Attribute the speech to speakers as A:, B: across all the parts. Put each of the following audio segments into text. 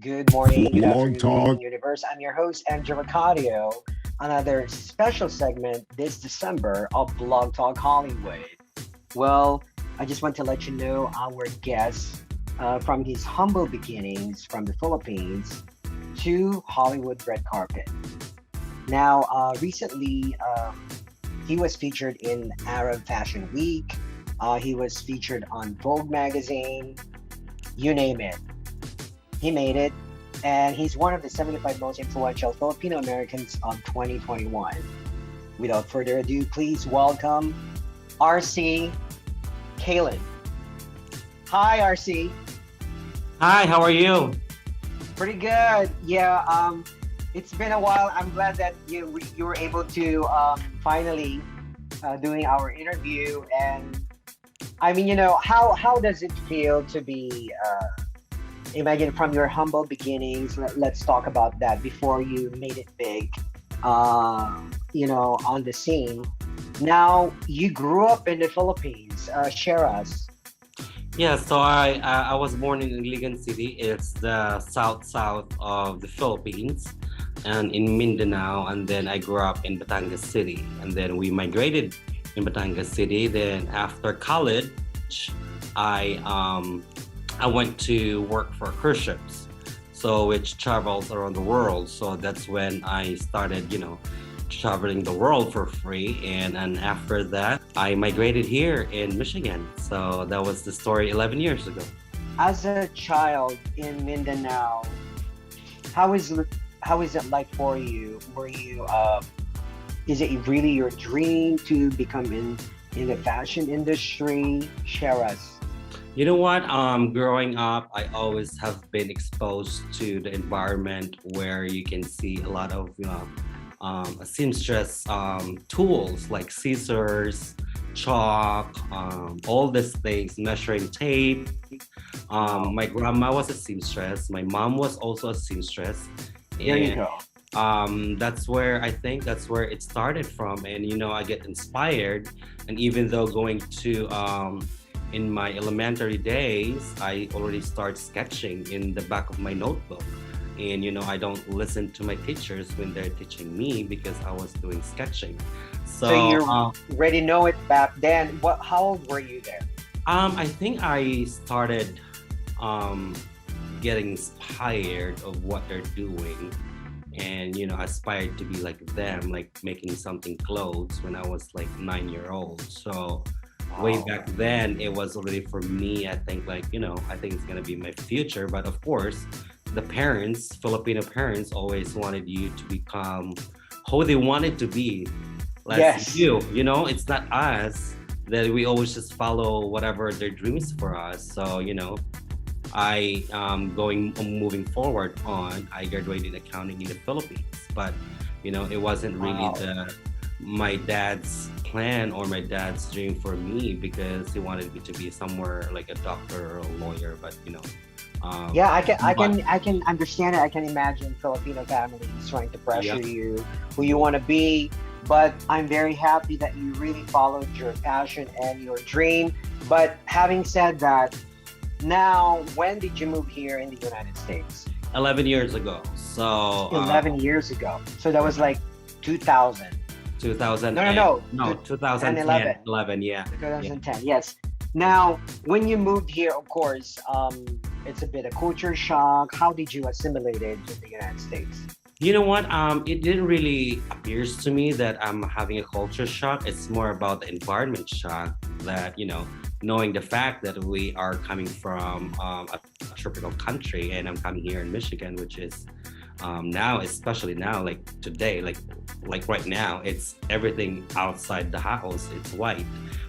A: Good morning, good
B: Blogtalk.
A: afternoon, universe. I'm your host, MJ Racadio. Another special segment this December of Blog Talk Hollywood. Well, I just want to let you know our guest from his humble beginnings from the Philippines to Hollywood red carpet. Now, recently, he was featured in Arab Fashion Week. He was featured on Vogue magazine. You name it, he made it, and he's one of the 75 most influential Filipino Americans of 2021. Without further ado, please welcome RC Caylan. Hi, RC.
C: Hi, how are you?
A: Pretty good. Yeah. It's been a while. I'm glad that you were able to finally doing our interview. And I mean, how does it feel to be imagine from your humble beginnings? Let's talk about that before you made it big, on the scene. Now you grew up in the Philippines. Share us.
C: Yeah, so I was born in Iligan City. It's the south of the Philippines, and in Mindanao. And then I grew up in Batangas City, and then we migrated in Batangas City. Then after college, I I went to work for cruise ships, so which travels around the world. So that's when I started, traveling the world for free. And after that, I migrated here in Michigan. So that was the story 11 years ago.
A: As a child in Mindanao, how is it like for you? Were you is it really your dream to become in the fashion industry? Share us.
C: You know what? Growing up, I always have been exposed to the environment where you can see a lot of, seamstress tools like scissors, chalk, all these things, measuring tape.
A: Wow.
C: My grandma was a seamstress. My mom was also a seamstress,
A: There you
C: and
A: go.
C: that's where I think that's where it started from. And I get inspired. And even though going to in my elementary days, I already start sketching in the back of my notebook. And I don't listen to my teachers when they're teaching me because I was doing sketching.
A: So
C: So
A: you already know it back then. What? How old were you there?
C: I think I started um, getting inspired of what they're doing, and aspired to be like them, like making something clothes when I was like 9 year old. So way
A: Wow.
C: back then it was already for me. I think like I think it's gonna be my future. But of course, the parents, Filipino parents, always wanted you to become who they wanted to be. Let's
A: Yes.
C: it's not us that we always just follow whatever their dreams for us. So I moving forward on. I graduated accounting in the Philippines, but it wasn't really
A: Wow.
C: the my dad's plan or my dad's dream for me because he wanted me to be somewhere like a doctor or a lawyer. But
A: Yeah, I can, I
C: but
A: can, I can understand it. I can imagine Filipino families trying to pressure
C: yeah,
A: you, who you want to be. But I'm very happy that you really followed your passion and your dream. But having said that, now, when did you move here in the United States?
C: 11 years ago. So
A: 11 years ago. So that was like 2000.
C: 2000
A: No, no,
C: and
A: no.
C: no
A: 10,
C: 2010
A: 11.
C: 11, yeah. Yeah.
A: 2010. Yes. Now, when you moved here, of course, it's a bit of culture shock. How did you assimilate it in the United States?
C: You know what? It didn't really appears to me that I'm having a culture shock. It's more about the environment shock that, knowing the fact that we are coming from a tropical country and I'm coming here in Michigan, which is now, especially now, like today, like right now, it's everything outside the house. It's white.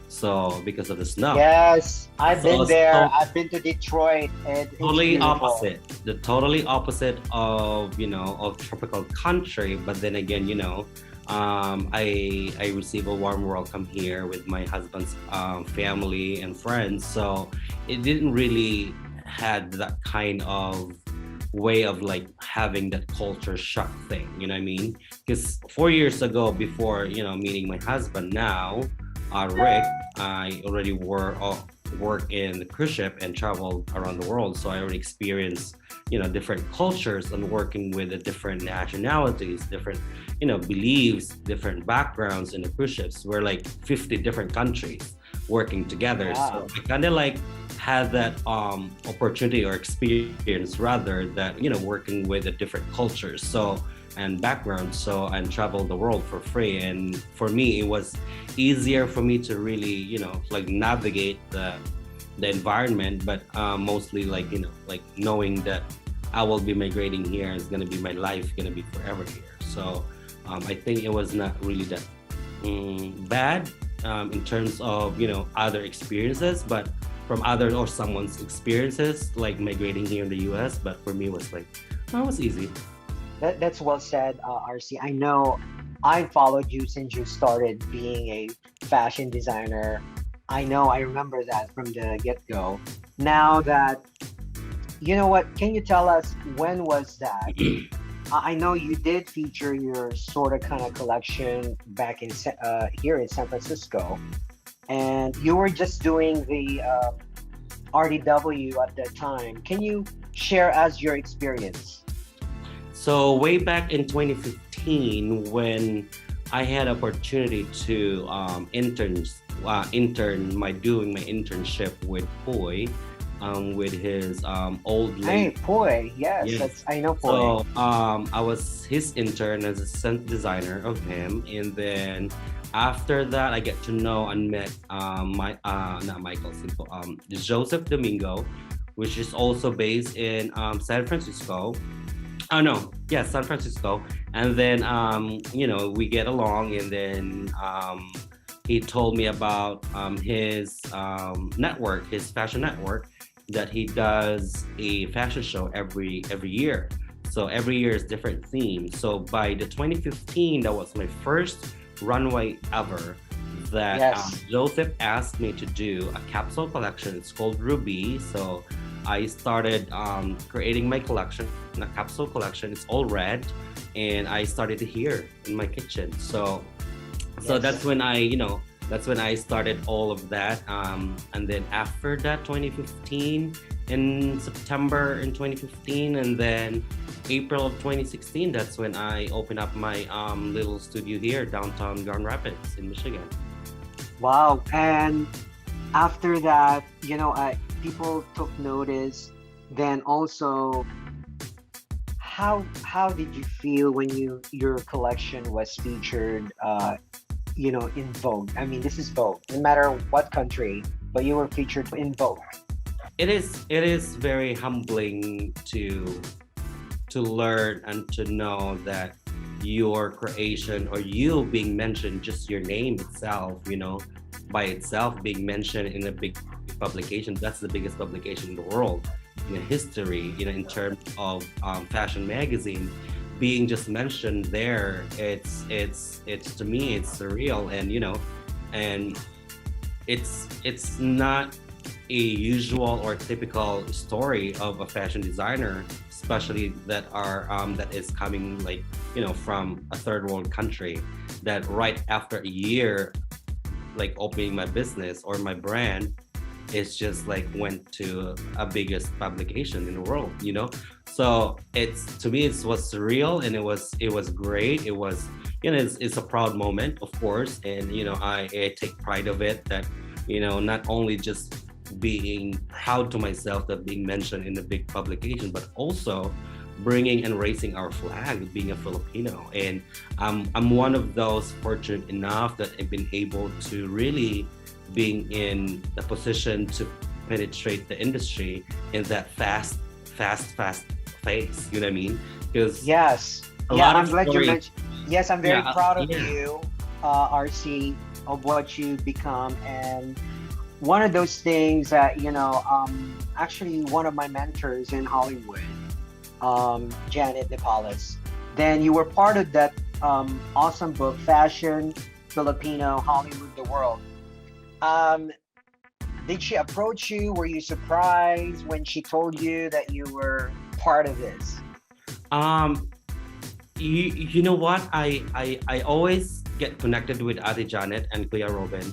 C: So because of the snow.
A: Yes, I've
C: So,
A: been there.
C: so
A: I've been to Detroit, and it's
C: totally
A: beautiful.
C: opposite, the totally opposite of of tropical country. But then again, I receive a warm welcome here with my husband's family and friends. So it didn't really had that kind of way of like having that culture shock thing, you know what I mean? Because 4 years ago, before meeting my husband now, Rick, I already wore work in the cruise ship and travel around the world. So I already experienced, different cultures and working with the different nationalities, different, beliefs, different backgrounds in the cruise ships. We're like 50 different countries working together.
A: Wow.
C: So I kind of like had that opportunity or experience rather that, working with the different cultures. So and backgrounds, so and travel the world for free. And for me, it was easier for me to really, like navigate the environment, but mostly like, like knowing that I will be migrating here, is gonna be my life, gonna be forever here. So I think it was not really that bad in terms of other experiences, but from others or someone's experiences, like migrating here in the U.S. But for me, it was like, oh, it was easy.
A: That's well said, RC. I know I followed you since you started being a fashion designer. I know I remember that from the get-go. Now that, you know what, can you tell us when was that? I know you did feature your sort of kind of collection back in here in San Francisco, and you were just doing the RDW at that time. Can you share us your experience?
C: So way back in 2015, when I had opportunity to doing my internship with Poi, with his old
A: Hey,
C: lady.
A: Poi. Yes,
C: Yes.
A: that's I know Poi.
C: So I was his intern as a scent designer of him, and then after that, I get to know and met my not Michael Simple, Joseph Domingo, which is also based in San Francisco. Oh no, yeah, San Francisco. And then we get along, and then he told me about his network, his fashion network, that he does a fashion show every year. So every year is different themes. So by the 2015, that was my first runway ever that
A: Yes.
C: Joseph asked me to do a capsule collection. It's called Ruby. So I started creating my collection, a capsule collection. It's all red, and I started here in my kitchen. So that's
A: Yes.
C: when that's when I started all of that. And then after that, 2015, in September in 2015, and then April of 2016, that's when I opened up my little studio here, downtown Grand Rapids in Michigan.
A: Wow. And after that, people took notice. Then also, how did you feel when your collection was featured? In Vogue. I mean, this is Vogue. No matter what country, but you were featured in Vogue.
C: It is very humbling to learn and to know that your creation or you being mentioned, just your name itself, by itself being mentioned in a big publication. That's the biggest publication in the world in history, in terms of fashion magazine. Being just mentioned there, it's to me, it's surreal. And it's not a usual or typical story of a fashion designer, especially that is coming, like, from a third world country, that right after a year, like opening my business or my brand, it's just like went to a biggest publication in the world. So it's, to me, it was surreal, and it was great. It was, it's a proud moment, of course. And I take pride of it, that not only just being proud to myself that being mentioned in a big publication, but also bringing and raising our flag, being a Filipino. And I'm one of those fortunate enough that I've been able to really being in the position to penetrate the industry in that fast pace. You know what I mean? Because
A: Yes.
C: a
A: Yeah,
C: lot
A: I'm
C: of
A: glad you
C: stories.
A: mentioned. Yes, I'm very
C: Yeah,
A: proud of
C: yeah.
A: you, RC, of what you've become. And one of those things that, actually one of my mentors in Hollywood, Janet Nepalis, then you were part of that awesome book, Fashion, Filipino, Hollywood, the World. Um, did she approach you? Were you surprised when she told you that you were part of this?
C: Um, you know what? I always get connected with Ate Janet and Kuya Robin.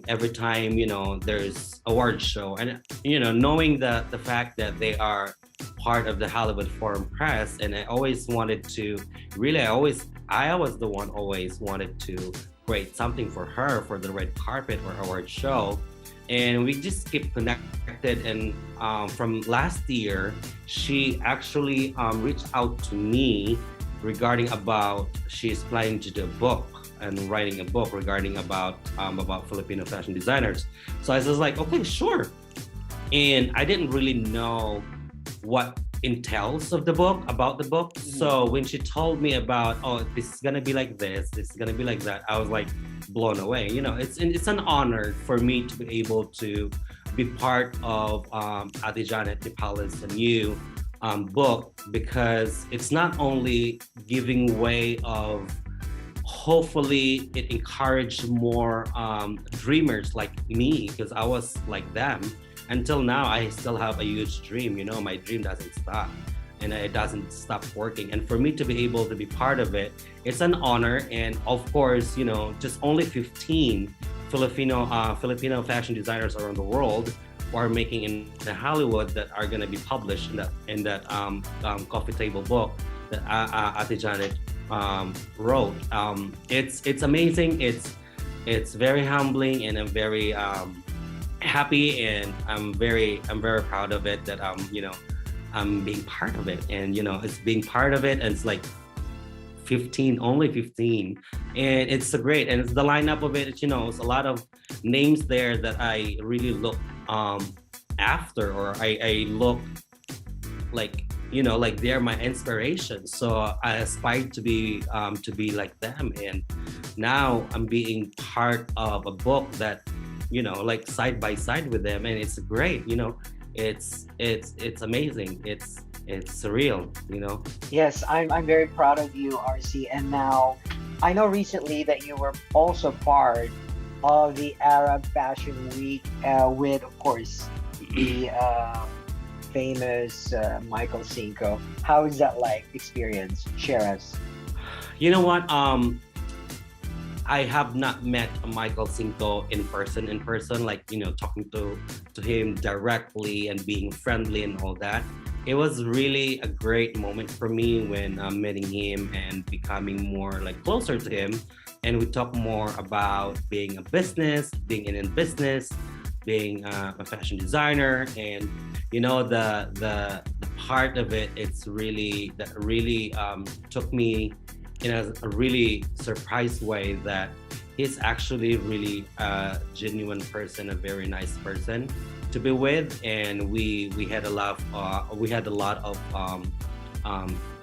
C: every time, there's award show, and knowing the fact that they are part of the Hollywood Foreign Press, and I always wanted to really, I was the one always wanted to create something for her for the red carpet or award show. And we just keep connected, and from last year she actually reached out to me regarding about she's planning to do a book and writing a book regarding about Filipino fashion designers. So I was like, okay, sure. And I didn't really know what entails of the book, about the book. So when she told me about, oh, this is gonna be like this is gonna be like that, I was like blown away. It's an honor for me to be able to be part of Ate Janet Nipala's new book, because it's not only giving way of, hopefully it encouraged more dreamers like me, because I was like them. Until now, I still have a huge dream. My dream doesn't stop, and it doesn't stop working. And for me to be able to be part of it, it's an honor. And of course, just only 15 Filipino fashion designers around the world who are making in the Hollywood that are going to be published in that coffee table book that Ate Janet wrote. It's amazing. It's very humbling, and I'm very happy, and I'm very proud of it that I'm being part of it. And it's being part of it, and it's like 15, only 15, and it's so great. And it's the lineup of it, it's a lot of names there that I really look after, or I look like, like they're my inspiration. So I aspired to be like them, and now I'm being part of a book that, like side by side with them, and it's great. It's amazing. It's surreal.
A: Yes, I'm very proud of you, RC. And now I know recently that you were also part of the Arab Fashion Week with, of course, the famous Michael Cinco. How is that like experience? Share us.
C: You know what? I have not met Michael Cinco in person, like, talking to him directly and being friendly and all that. It was really a great moment for me when meeting him and becoming more like closer to him. And we talk more about being in business, being a fashion designer, and the part of it. It's really that really took me in a really surprised way that he's actually really a genuine person, a very nice person to be with, and we had a lot of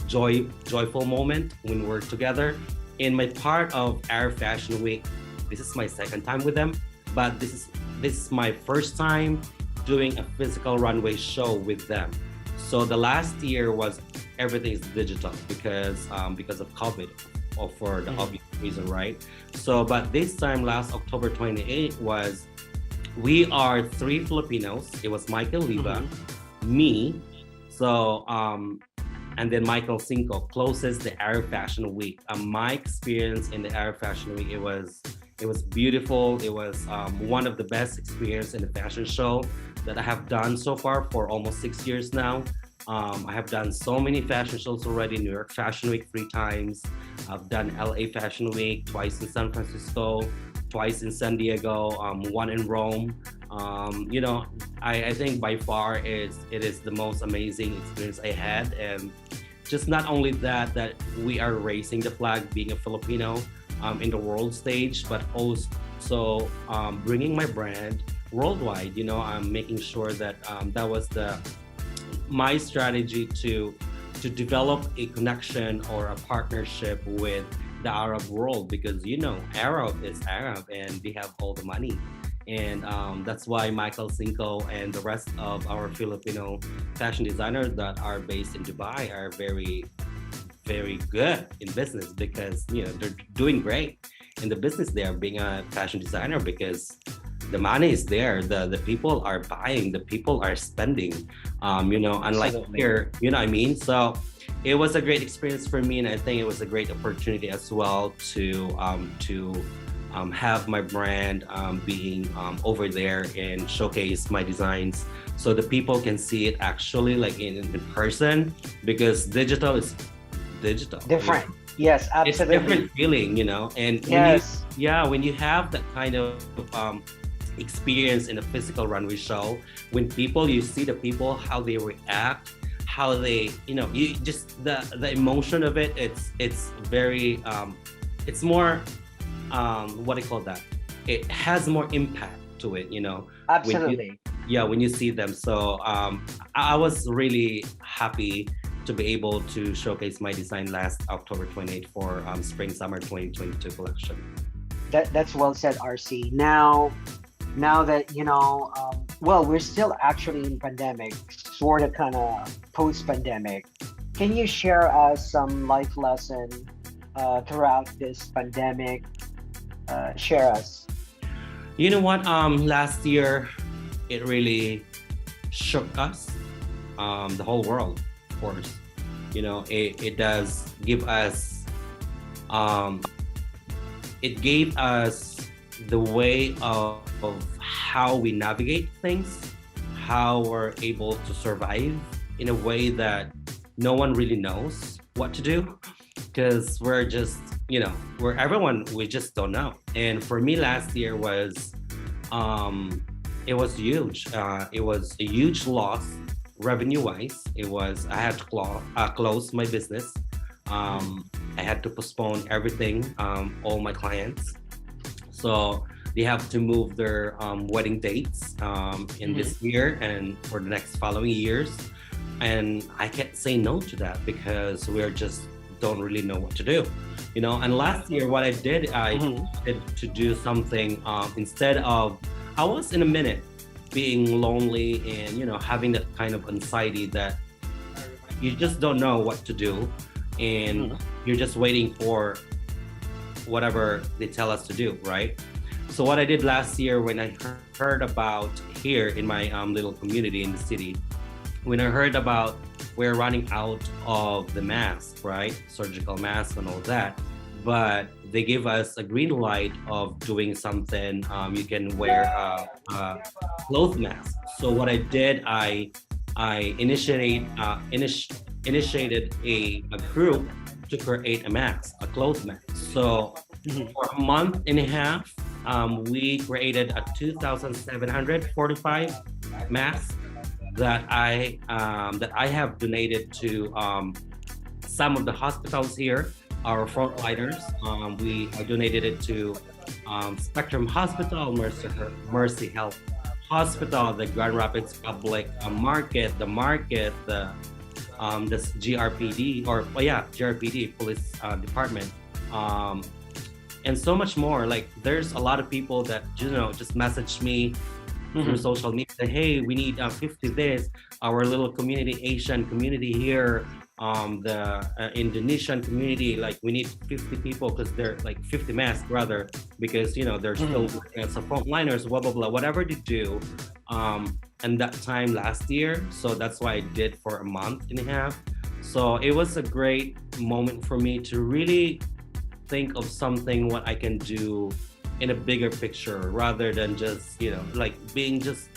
C: joyful moment when we're together. In my part of Arab Fashion Week, this is my second time with them, but this is my first time doing a physical runway show with them. So the last year was everything is digital because of COVID, or for the obvious reason, right? So, but this time, last October 28th, we are 3 Filipinos. It was Michael Liva, me, so and then Michael Cinco closes the Arab Fashion Week. My experience in the Arab Fashion Week, it was beautiful. It was one of the best experience in the fashion show that I have done so far for almost 6 years now. I have done so many fashion shows already. New York Fashion Week 3 times. I've done LA Fashion Week twice in San Francisco, twice in San Diego, one in Rome. I think by far it is the most amazing experience I had. And just not only that we are raising the flag, being a Filipino in the world stage, but also bringing my brand worldwide. I'm making sure that that was my strategy to develop a connection or a partnership with the Arab world, because Arab is Arab and they have all the money. And that's why Michael Cinco and the rest of our Filipino fashion designers that are based in Dubai are very, very good in business, because they're doing great in the business there, being a fashion designer, because the money is there, the people are buying, the people are spending, unlike here, what I mean? So it was a great experience for me, and I think it was a great opportunity as well to have my brand being over there and showcase my designs so the people can see it actually like in person, because digital is digital.
A: Different. Yes,
C: It's a
A: absolutely.
C: different feeling, and
A: Yes,
C: when you have that kind of experience in a physical runway show, when people you see the people how they react, how they you just the emotion of it, it's very it's more what do you call that, it has more impact to it, when you
A: absolutely.
C: when you see them. So I was really happy to be able to showcase my design last October 28th for spring summer 2022 collection.
A: That's well said, RC. Now that well, we're still actually in pandemic, sort of kind of post pandemic. Can you share us some life lesson throughout this pandemic? Share us.
C: You know what? Last year, it really shook us, the whole world, of course. It does give us, um, it gave us the way of how we navigate things, how we're able to survive in a way that no one really knows what to do, because we're just, we're everyone, we just don't know. And for me, last year um, it was huge. It was a huge loss revenue wise. I had to close my business. I had to postpone everything, all my clients. So they have to move their wedding dates in this year and for the next following years. And I can't say no to that because we're just don't really know what to do. And last year, what I did, did to do something instead of, I was in a minute being lonely and, having that kind of anxiety that you just don't know what to do. And you're just waiting for whatever they tell us to do, right? So what I did last year when I heard about here in my little community in the city, when I heard about we're running out of the mask, right? Surgical mask and all that. But they gave us a green light of doing something. You can wear a cloth mask. So what I did, I initiated a group to create a mask, a cloth mask. So for a month and a half, we created a 2,745 masks that I have donated to some of the hospitals here, our frontliners. I donated it to Spectrum Hospital, Mercy Health Hospital, the Grand Rapids Public Market, the this GRPD GRPD Police Department, and so much more. Like there's a lot of people that just message me through social media, say, hey, we need 50 this, our little community, Asian community here, the Indonesian community, like we need 50 people because they're like 50 masks rather, because they're still working as frontliners, blah blah blah, whatever they do. And that time last year, so that's why I did for a month and a half. So it was a great moment for me to really think of something what I can do in a bigger picture rather than just like being just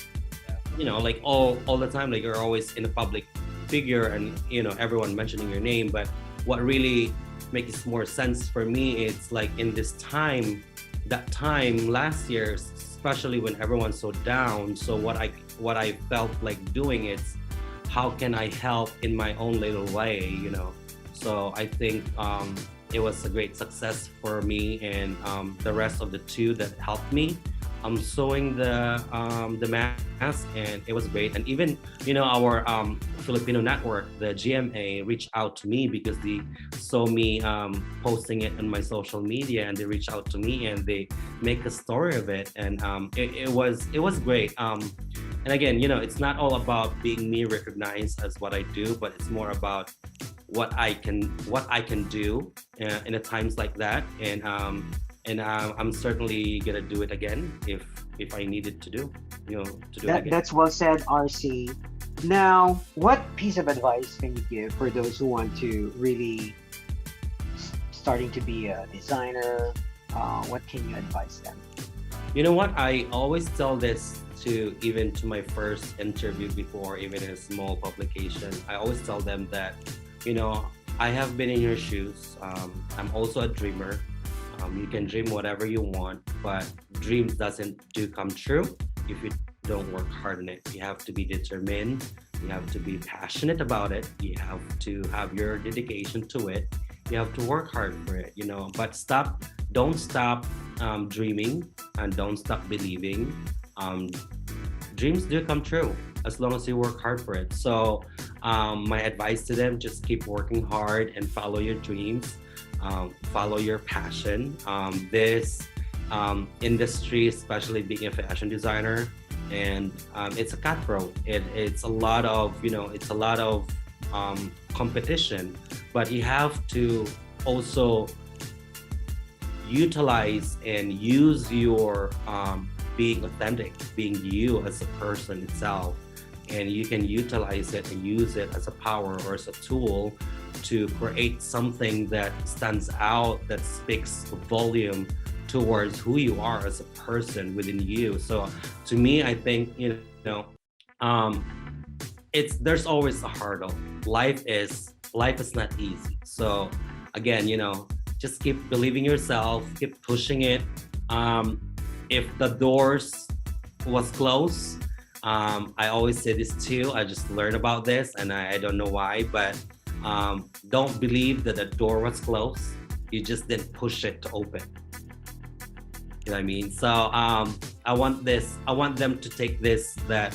C: like all the time, like you're always in a public figure and everyone mentioning your name. But what really makes more sense for me, it's like in this time, that time last year, especially when everyone's so down. So what I felt like doing is how can I help in my own little way, So I think it was a great success for me and the rest of the two that helped me. Sewing the mask, and it was great. And even our Filipino network, the GMA, reached out to me because they saw me posting it on my social media, and they reached out to me and they make a story of it, and it was great. And again, it's not all about being me recognized as what I do, but it's more about what I can do in a times like that. And I'm certainly gonna do it again if I needed to do it again.
A: That's well said, RC. Now, what piece of advice can you give for those who want to really starting to be a designer, what can you advise them?
C: You know what? I always tell this to even to my first interview before, even in a small publication. I always tell them that, you know, I have been in your shoes. I'm also a dreamer. You can dream whatever you want, but dreams doesn't do come true if you don't work hard on it. You have to be determined. You have to be passionate about it. You have to have your dedication to it. You have to work hard for it, you know. But don't stop dreaming, and don't stop believing. Um, Dreams do come true as long as you work hard for it. So my advice to them: just keep working hard and follow your dreams, follow your passion. This industry, especially being a fashion designer, and it's a cutthroat. It's a lot of, you know, it's a lot of competition, but you have to also utilize and use your being authentic, being you as a person itself, and you can utilize it and use it as a power or as a tool to create something that stands out, that speaks volume towards who you are as a person within you. So to me, I think, you know, it's there's always a hurdle. Life is not easy. So again, you know, just keep believing yourself, keep pushing it. If the doors was closed, I always say this too. I just learned about this, and I don't know why, but don't believe that the door was closed. You just didn't push it to open. You know what I mean? So I want them to take this, that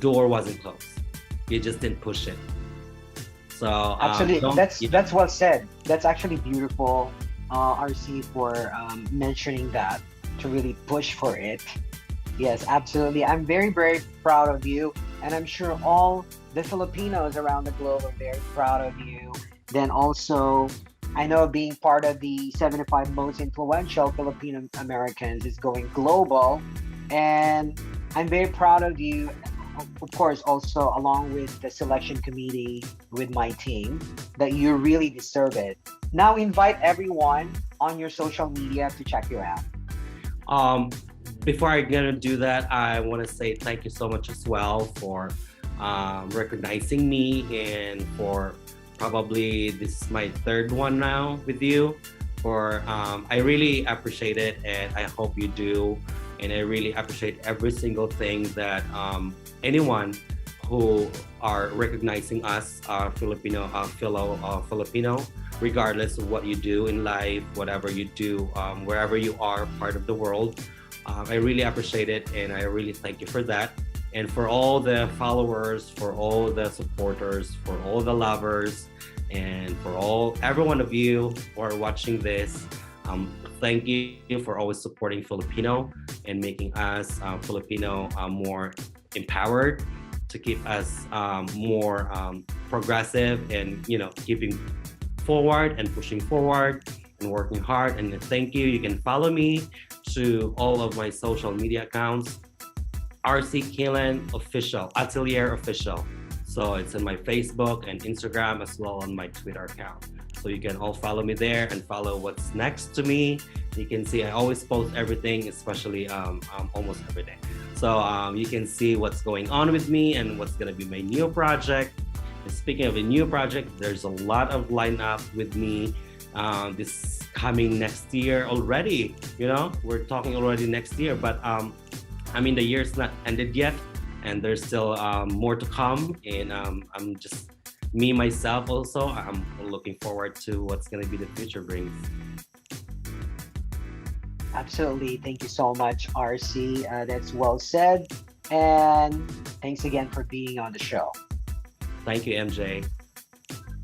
C: door wasn't closed. You just didn't push it. So
A: Actually, that's well said. That's actually beautiful, RC, for mentioning that, to really push for it. Yes, absolutely. I'm very, very proud of you, and I'm sure all the Filipinos around the globe are very proud of you. Then also, I know being part of the 75 most influential Filipino Americans is going global, and I'm very proud of you. Of course, also along with the selection committee with my team, that you really deserve it. Now invite everyone on your social media to check you out.
C: Before I'm gonna do that, I want to say thank you so much as well for recognizing me, and for probably this is my third one now with you. For I really appreciate it, and I hope you do. And I really appreciate every single thing that anyone who are recognizing us, Filipino, fellow Filipino, regardless of what you do in life, whatever you do, wherever you are, part of the world. I really appreciate it, and I really thank you for that. And for all the followers, for all the supporters, for all the lovers, and for every one of you who are watching this, thank you for always supporting Filipino and making us Filipino more empowered, to keep us more progressive, and, you know, keeping forward and pushing forward and working hard. And thank you. You can follow me to all of my social media accounts. RC Caylan Official, Atelier Official. So it's in my Facebook and Instagram, as well on my Twitter account. So you can all follow me there and follow what's next to me. You can see I always post everything, especially almost every day. So you can see what's going on with me and what's gonna be my new project. And speaking of a new project, there's a lot of lineup with me this coming next year already. You know, we're talking already next year, but I mean, the year's not ended yet, and there's still more to come. And I'm just me myself also. I'm looking forward to what's gonna be the future brings.
A: Absolutely. Thank you so much, RC. That's well said. And thanks again for being on the show.
C: Thank you, MJ.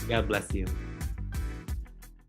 C: God bless you.